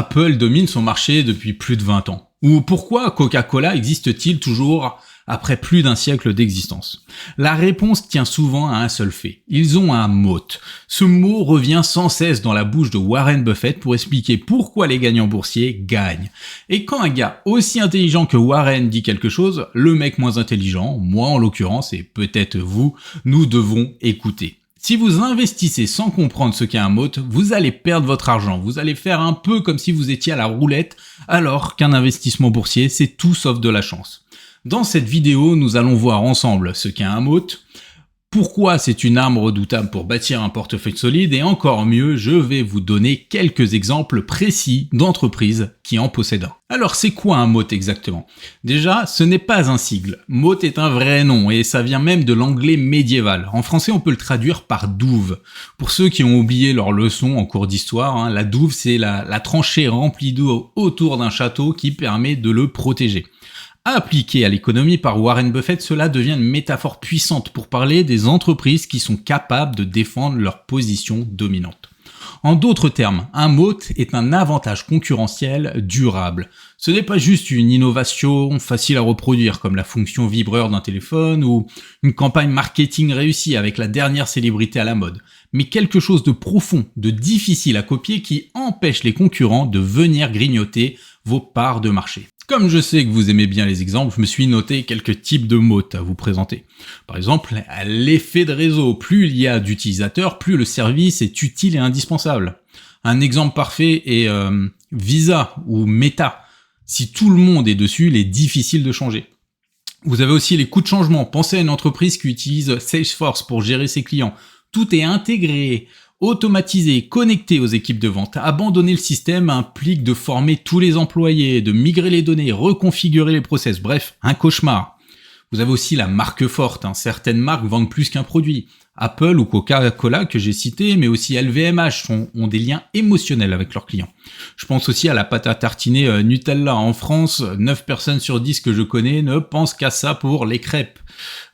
Apple domine son marché depuis plus de 20 ans? Ou pourquoi Coca-Cola existe-t-il toujours après plus d'un siècle d'existence? La réponse tient souvent à un seul fait. Ils ont un moat. Ce mot revient sans cesse dans la bouche de Warren Buffett pour expliquer pourquoi les gagnants boursiers gagnent. Et quand un gars aussi intelligent que Warren dit quelque chose, le mec moins intelligent, moi en l'occurrence et peut-être vous, nous devons écouter. Si vous investissez sans comprendre ce qu'est un moat, vous allez perdre votre argent. Vous allez faire un peu comme si vous étiez à la roulette, alors qu'un investissement boursier, c'est tout sauf de la chance. Dans cette vidéo, nous allons voir ensemble ce qu'est un moat, pourquoi c'est une arme redoutable pour bâtir un portefeuille solide, et encore mieux, je vais vous donner quelques exemples précis d'entreprises qui en possèdent un. Alors c'est quoi un moat exactement? Déjà, ce n'est pas un sigle. Moat est un vrai nom et ça vient même de l'anglais médiéval. En français, on peut le traduire par douve. Pour ceux qui ont oublié leur leçon en cours d'histoire, la douve c'est la tranchée remplie d'eau autour d'un château qui permet de le protéger. Appliqué à l'économie par Warren Buffett, cela devient une métaphore puissante pour parler des entreprises qui sont capables de défendre leur position dominante. En d'autres termes, un moat est un avantage concurrentiel durable. Ce n'est pas juste une innovation facile à reproduire comme la fonction vibreur d'un téléphone ou une campagne marketing réussie avec la dernière célébrité à la mode, mais quelque chose de profond, de difficile à copier qui empêche les concurrents de venir grignoter vos parts de marché. Comme je sais que vous aimez bien les exemples, je me suis noté quelques types de mots à vous présenter. Par exemple, l'effet de réseau. Plus il y a d'utilisateurs, plus le service est utile et indispensable. Un exemple parfait est Visa ou Meta. Si tout le monde est dessus, il est difficile de changer. Vous avez aussi les coûts de changement. Pensez à une entreprise qui utilise Salesforce pour gérer ses clients. Tout est intégré, automatisé, connecté aux équipes de vente. Abandonner le système implique de former tous les employés, de migrer les données, reconfigurer les process. Bref, un cauchemar. Vous avez aussi la marque forte. Certaines marques vendent plus qu'un produit. Apple ou Coca-Cola que j'ai cité, mais aussi LVMH ont des liens émotionnels avec leurs clients. Je pense aussi à la pâte à tartiner Nutella. En France, 9 personnes sur 10 que je connais ne pensent qu'à ça pour les crêpes.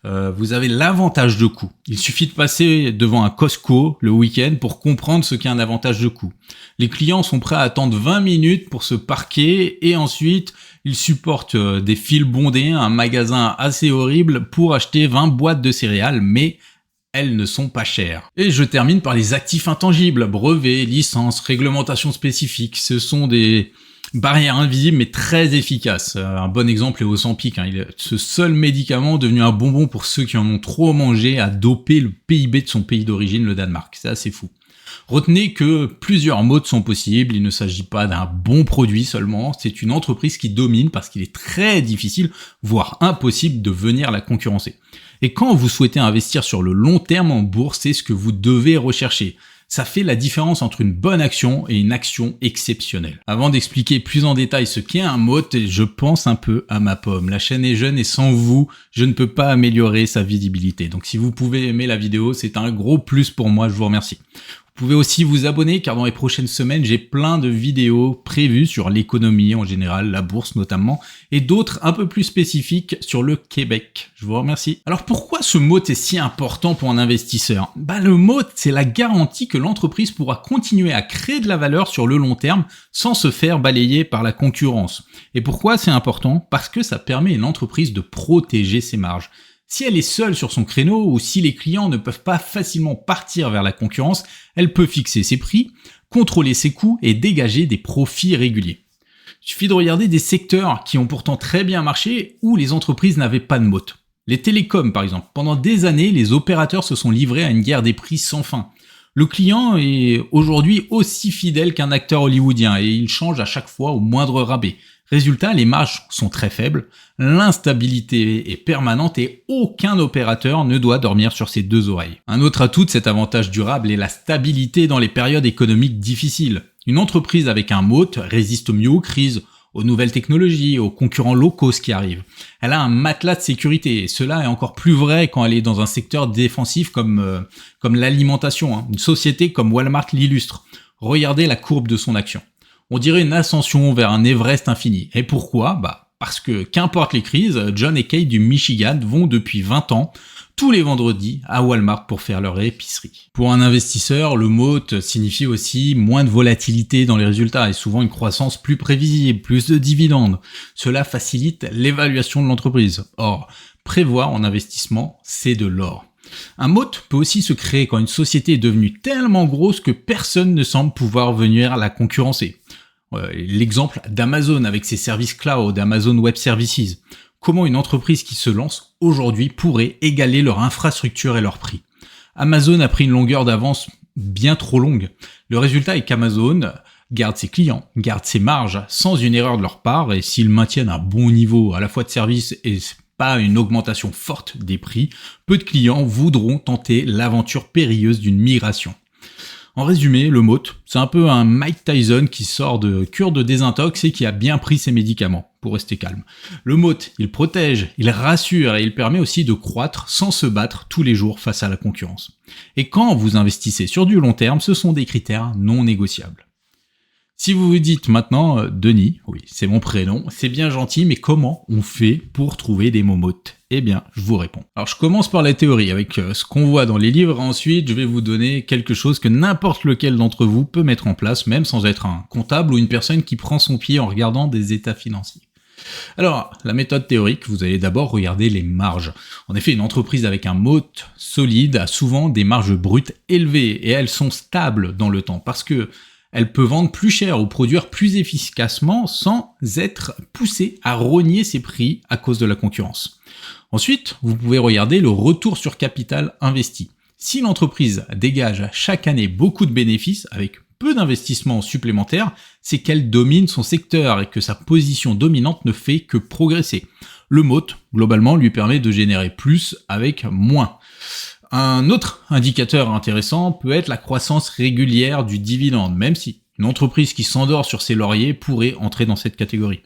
Vous avez l'avantage de coût. Il suffit de passer devant un Costco le week-end pour comprendre ce qu'est un avantage de coût. Les clients sont prêts à attendre 20 minutes pour se parquer et ensuite ils supportent des files bondées, un magasin assez horrible pour acheter 20 boîtes de céréales, mais elles ne sont pas chères. Et je termine par les actifs intangibles, brevets, licences, réglementations spécifiques. Ce sont des barrières invisibles mais très efficaces. Un bon exemple est Ozempic. Ce seul médicament devenu un bonbon pour ceux qui en ont trop mangé a dopé le PIB de son pays d'origine, le Danemark. C'est assez fou. Retenez que plusieurs modes sont possibles, il ne s'agit pas d'un bon produit seulement, c'est une entreprise qui domine parce qu'il est très difficile, voire impossible de venir la concurrencer. Et quand vous souhaitez investir sur le long terme en bourse, c'est ce que vous devez rechercher. Ça fait la différence entre une bonne action et une action exceptionnelle. Avant d'expliquer plus en détail ce qu'est un moat, je pense un peu à ma pomme. La chaîne est jeune et sans vous, je ne peux pas améliorer sa visibilité. Donc si vous pouvez aimer la vidéo, c'est un gros plus pour moi, je vous remercie. Vous pouvez aussi vous abonner car dans les prochaines semaines, j'ai plein de vidéos prévues sur l'économie en général, la bourse notamment, et d'autres un peu plus spécifiques sur le Québec. Je vous remercie. Alors pourquoi ce moat est si important pour un investisseur? Le moat, c'est la garantie que l'entreprise pourra continuer à créer de la valeur sur le long terme sans se faire balayer par la concurrence. Et pourquoi c'est important? Parce que ça permet à une entreprise de protéger ses marges. Si elle est seule sur son créneau ou si les clients ne peuvent pas facilement partir vers la concurrence, elle peut fixer ses prix, contrôler ses coûts et dégager des profits réguliers. Il suffit de regarder des secteurs qui ont pourtant très bien marché où les entreprises n'avaient pas de moat. Les télécoms par exemple. Pendant des années, les opérateurs se sont livrés à une guerre des prix sans fin. Le client est aujourd'hui aussi fidèle qu'un acteur hollywoodien et il change à chaque fois au moindre rabais. Résultat, les marges sont très faibles, l'instabilité est permanente et aucun opérateur ne doit dormir sur ses deux oreilles. Un autre atout de cet avantage durable est la stabilité dans les périodes économiques difficiles. Une entreprise avec un moat résiste mieux aux crises, aux nouvelles technologies, aux concurrents low cost qui arrivent. Elle a un matelas de sécurité et cela est encore plus vrai quand elle est dans un secteur défensif comme l'alimentation. Une société comme Walmart l'illustre. Regardez la courbe de son action. On dirait une ascension vers un Everest infini. Et pourquoi? Parce que, qu'importe les crises, John et Kate du Michigan vont depuis 20 ans tous les vendredis à Walmart pour faire leur épicerie. Pour un investisseur, le MOAT signifie aussi moins de volatilité dans les résultats et souvent une croissance plus prévisible, plus de dividendes. Cela facilite l'évaluation de l'entreprise. Or, prévoir en investissement, c'est de l'or. Un MOAT peut aussi se créer quand une société est devenue tellement grosse que personne ne semble pouvoir venir la concurrencer. L'exemple d'Amazon avec ses services cloud, Amazon Web Services. Comment une entreprise qui se lance aujourd'hui pourrait égaler leur infrastructure et leur prix. Amazon a pris une longueur d'avance bien trop longue. Le résultat est qu'Amazon garde ses clients, garde ses marges sans une erreur de leur part, et s'ils maintiennent un bon niveau à la fois de service et pas une augmentation forte des prix, peu de clients voudront tenter l'aventure périlleuse d'une migration. En résumé, le MOAT, c'est un peu un Mike Tyson qui sort de cure de désintox et qui a bien pris ses médicaments pour rester calme. Le MOAT, il protège, il rassure et il permet aussi de croître sans se battre tous les jours face à la concurrence. Et quand vous investissez sur du long terme, ce sont des critères non négociables. Si vous vous dites maintenant, Denis, oui, c'est mon prénom, c'est bien gentil, mais comment on fait pour trouver des mots MOAT ? Eh bien, je vous réponds. Alors, je commence par la théorie, avec ce qu'on voit dans les livres. Ensuite, je vais vous donner quelque chose que n'importe lequel d'entre vous peut mettre en place, même sans être un comptable ou une personne qui prend son pied en regardant des états financiers. Alors, la méthode théorique, vous allez d'abord regarder les marges. En effet, une entreprise avec un MOAT solide a souvent des marges brutes élevées, et elles sont stables dans le temps, parce que elle peut vendre plus cher ou produire plus efficacement sans être poussée à rogner ses prix à cause de la concurrence. Ensuite, vous pouvez regarder le retour sur capital investi. Si l'entreprise dégage chaque année beaucoup de bénéfices avec peu d'investissements supplémentaires, c'est qu'elle domine son secteur et que sa position dominante ne fait que progresser. Le MOAT, globalement, lui permet de générer plus avec moins. Un autre indicateur intéressant peut être la croissance régulière du dividende, même si une entreprise qui s'endort sur ses lauriers pourrait entrer dans cette catégorie.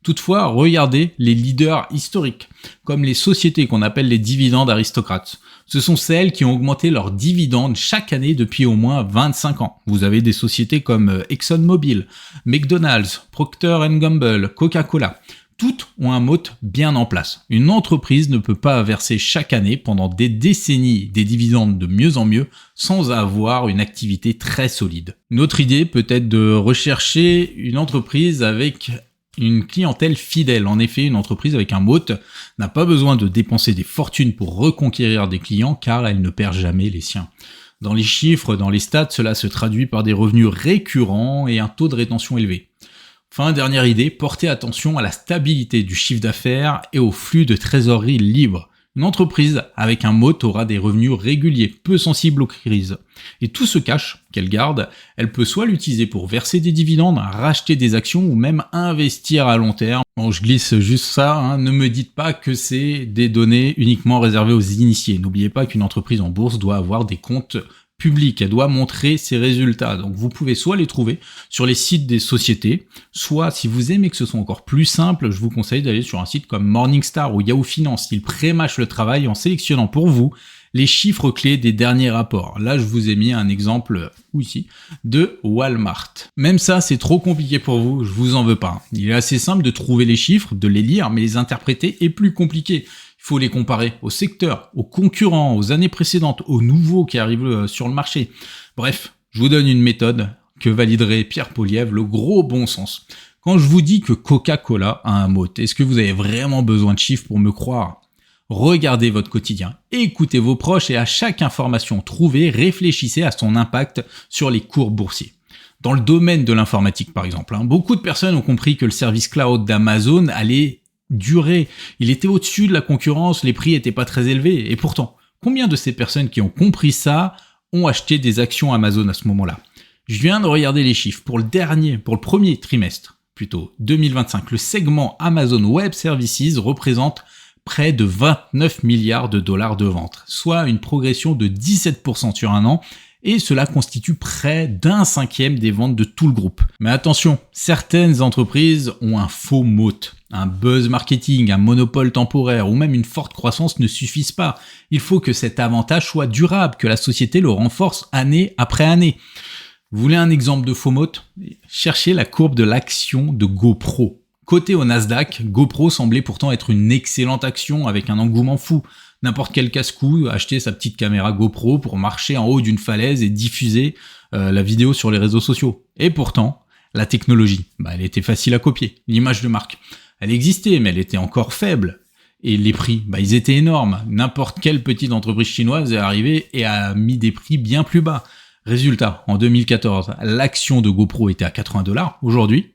Toutefois, regardez les leaders historiques, comme les sociétés qu'on appelle les dividendes aristocrates. Ce sont celles qui ont augmenté leurs dividendes chaque année depuis au moins 25 ans. Vous avez des sociétés comme ExxonMobil, McDonald's, Procter & Gamble, Coca-Cola. Toutes ont un MOAT bien en place. Une entreprise ne peut pas verser chaque année pendant des décennies des dividendes de mieux en mieux sans avoir une activité très solide. Une autre idée peut être de rechercher une entreprise avec une clientèle fidèle. En effet, une entreprise avec un MOAT n'a pas besoin de dépenser des fortunes pour reconquérir des clients car elle ne perd jamais les siens. Dans les chiffres, dans les stats, cela se traduit par des revenus récurrents et un taux de rétention élevé. Enfin, dernière idée, portez attention à la stabilité du chiffre d'affaires et au flux de trésorerie libre. Une entreprise avec un MOAT aura des revenus réguliers, peu sensibles aux crises. Et tout ce cash qu'elle garde, elle peut soit l'utiliser pour verser des dividendes, racheter des actions ou même investir à long terme. Bon, je glisse juste ça, ne me dites pas que c'est des données uniquement réservées aux initiés. N'oubliez pas qu'une entreprise en bourse doit avoir des comptes public, elle doit montrer ses résultats. Donc vous pouvez soit les trouver sur les sites des sociétés, soit si vous aimez que ce soit encore plus simple, je vous conseille d'aller sur un site comme Morningstar ou Yahoo Finance. Ils prémâchent le travail en sélectionnant pour vous les chiffres clés des derniers rapports. Là, je vous ai mis un exemple ici de Walmart. Même ça, c'est trop compliqué pour vous, je vous en veux pas. Il est assez simple de trouver les chiffres, de les lire, mais les interpréter est plus compliqué. Il faut les comparer au secteur, aux concurrents, aux années précédentes, aux nouveaux qui arrivent sur le marché. Bref, je vous donne une méthode que validerait Pierre Poilievre, le gros bon sens. Quand je vous dis que Coca-Cola a un MOAT, est-ce que vous avez vraiment besoin de chiffres pour me croire ? Regardez votre quotidien, écoutez vos proches et à chaque information trouvée, réfléchissez à son impact sur les cours boursiers. Dans le domaine de l'informatique par exemple, beaucoup de personnes ont compris que le service cloud d'Amazon allait durer. Il était au-dessus de la concurrence, les prix étaient pas très élevés. Et pourtant, combien de ces personnes qui ont compris ça ont acheté des actions Amazon à ce moment-là ? Je viens de regarder les chiffres. Pour le premier trimestre, 2025, le segment Amazon Web Services représente près de 29 milliards de dollars de ventes, soit une progression de 17% sur un an, et cela constitue près d'un cinquième des ventes de tout le groupe. Mais attention, certaines entreprises ont un faux MOAT. Un buzz marketing, un monopole temporaire ou même une forte croissance ne suffisent pas. Il faut que cet avantage soit durable, que la société le renforce année après année. Vous voulez un exemple de faux MOAT ? Cherchez la courbe de l'action de GoPro. Cotée au Nasdaq, GoPro semblait pourtant être une excellente action avec un engouement fou. N'importe quel casse-cou acheter sa petite caméra GoPro pour marcher en haut d'une falaise et diffuser la vidéo sur les réseaux sociaux. Et pourtant, la technologie, elle était facile à copier. L'image de marque, elle existait, mais elle était encore faible. Et les prix, ils étaient énormes. N'importe quelle petite entreprise chinoise est arrivée et a mis des prix bien plus bas. Résultat, en 2014, l'action de GoPro était à 80$. Aujourd'hui,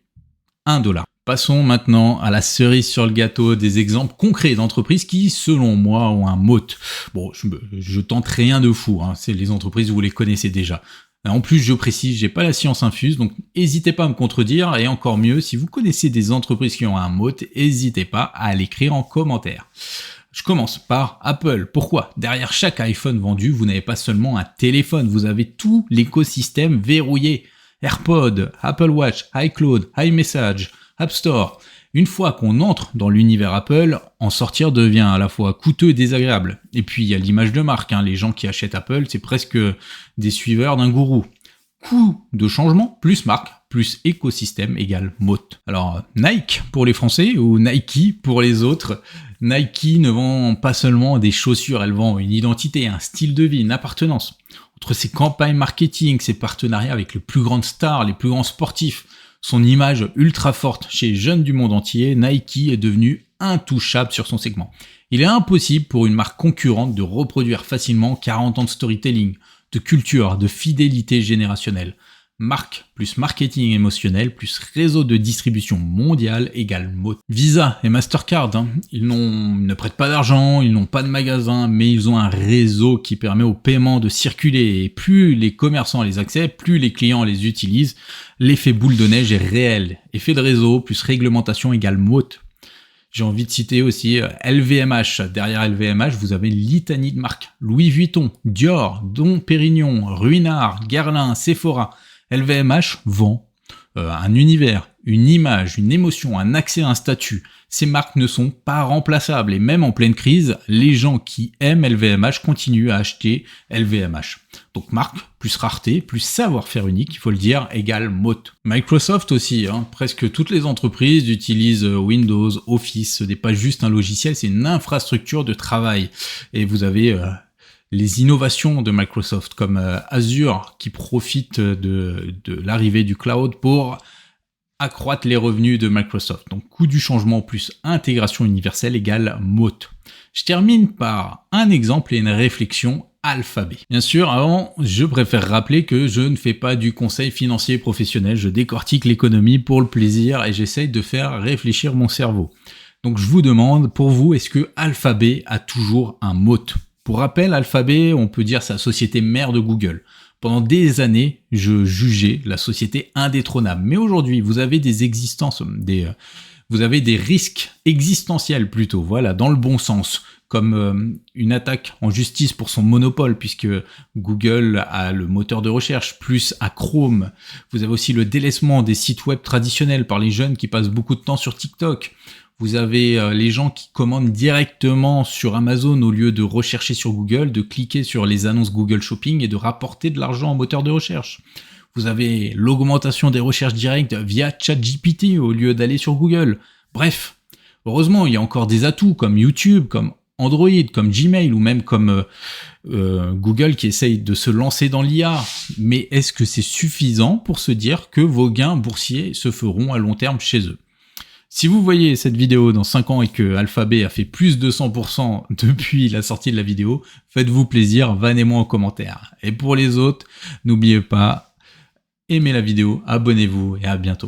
$1. Passons maintenant à la cerise sur le gâteau des exemples concrets d'entreprises qui, selon moi, ont un moat. Bon, je tente rien de fou, c'est les entreprises, vous les connaissez déjà. En plus, je précise, j'ai pas la science infuse, donc n'hésitez pas à me contredire, et encore mieux, si vous connaissez des entreprises qui ont un moat, n'hésitez pas à l'écrire en commentaire. Je commence par Apple. Pourquoi ? Derrière chaque iPhone vendu, vous n'avez pas seulement un téléphone, vous avez tout l'écosystème verrouillé. AirPods, Apple Watch, iCloud, iMessage, App Store. Une fois qu'on entre dans l'univers Apple, en sortir devient à la fois coûteux et désagréable. Et puis il y a l'image de marque, les gens qui achètent Apple, c'est presque des suiveurs d'un gourou. Coût de changement plus marque plus écosystème égale moat. Alors Nike pour les Français ou Nike pour les autres. Nike ne vend pas seulement des chaussures, elle vend une identité, un style de vie, une appartenance. Entre ses campagnes marketing, ses partenariats avec les plus grandes stars, les plus grands sportifs, son image ultra forte chez les jeunes du monde entier, Nike est devenu intouchable sur son segment. Il est impossible pour une marque concurrente de reproduire facilement 40 ans de storytelling, de culture, de fidélité générationnelle. Marque plus marketing émotionnel plus réseau de distribution mondiale égale moat. Visa et Mastercard, ils ne prêtent pas d'argent, ils n'ont pas de magasin, mais ils ont un réseau qui permet aux paiements de circuler. Et plus les commerçants les acceptent, plus les clients les utilisent. L'effet boule de neige est réel. Effet de réseau plus réglementation égale moat. J'ai envie de citer aussi LVMH. Derrière LVMH, vous avez une litanie de marques. Louis Vuitton, Dior, Dom Pérignon, Ruinart, Guerlain, Sephora. LVMH vend un univers, une image, une émotion, un accès à un statut. Ces marques ne sont pas remplaçables et même en pleine crise, les gens qui aiment LVMH continuent à acheter LVMH. Donc marque plus rareté, plus savoir-faire unique, il faut le dire, égale moat. Microsoft aussi, presque toutes les entreprises utilisent Windows, Office, ce n'est pas juste un logiciel, c'est une infrastructure de travail. Et vous avez les innovations de Microsoft comme Azure qui profite de l'arrivée du cloud pour accroître les revenus de Microsoft. Donc coût du changement plus intégration universelle égale moat. Je termine par un exemple et une réflexion. Alphabet. Bien sûr, avant, je préfère rappeler que je ne fais pas du conseil financier professionnel, je décortique l'économie pour le plaisir et j'essaye de faire réfléchir mon cerveau. Donc je vous demande, pour vous, est-ce que Alphabet a toujours un moat ? Pour rappel, Alphabet, on peut dire sa société mère de Google. Pendant des années, je jugeais la société indétrônable. Mais aujourd'hui, vous avez vous avez des risques existentiels plutôt, voilà, dans le bon sens, comme une attaque en justice pour son monopole, puisque Google a le moteur de recherche, plus à Chrome. Vous avez aussi le délaissement des sites web traditionnels par les jeunes qui passent beaucoup de temps sur TikTok. Vous avez les gens qui commandent directement sur Amazon au lieu de rechercher sur Google, de cliquer sur les annonces Google Shopping et de rapporter de l'argent en moteur de recherche. Vous avez l'augmentation des recherches directes via ChatGPT au lieu d'aller sur Google. Bref, heureusement, il y a encore des atouts comme YouTube, comme Android, comme Gmail ou même comme Google qui essaye de se lancer dans l'IA. Mais est-ce que c'est suffisant pour se dire que vos gains boursiers se feront à long terme chez eux ? Si vous voyez cette vidéo dans 5 ans et que Alphabet a fait plus de 100% depuis la sortie de la vidéo, faites-vous plaisir, vannez-moi en commentaire. Et pour les autres, n'oubliez pas, aimez la vidéo, abonnez-vous et à bientôt.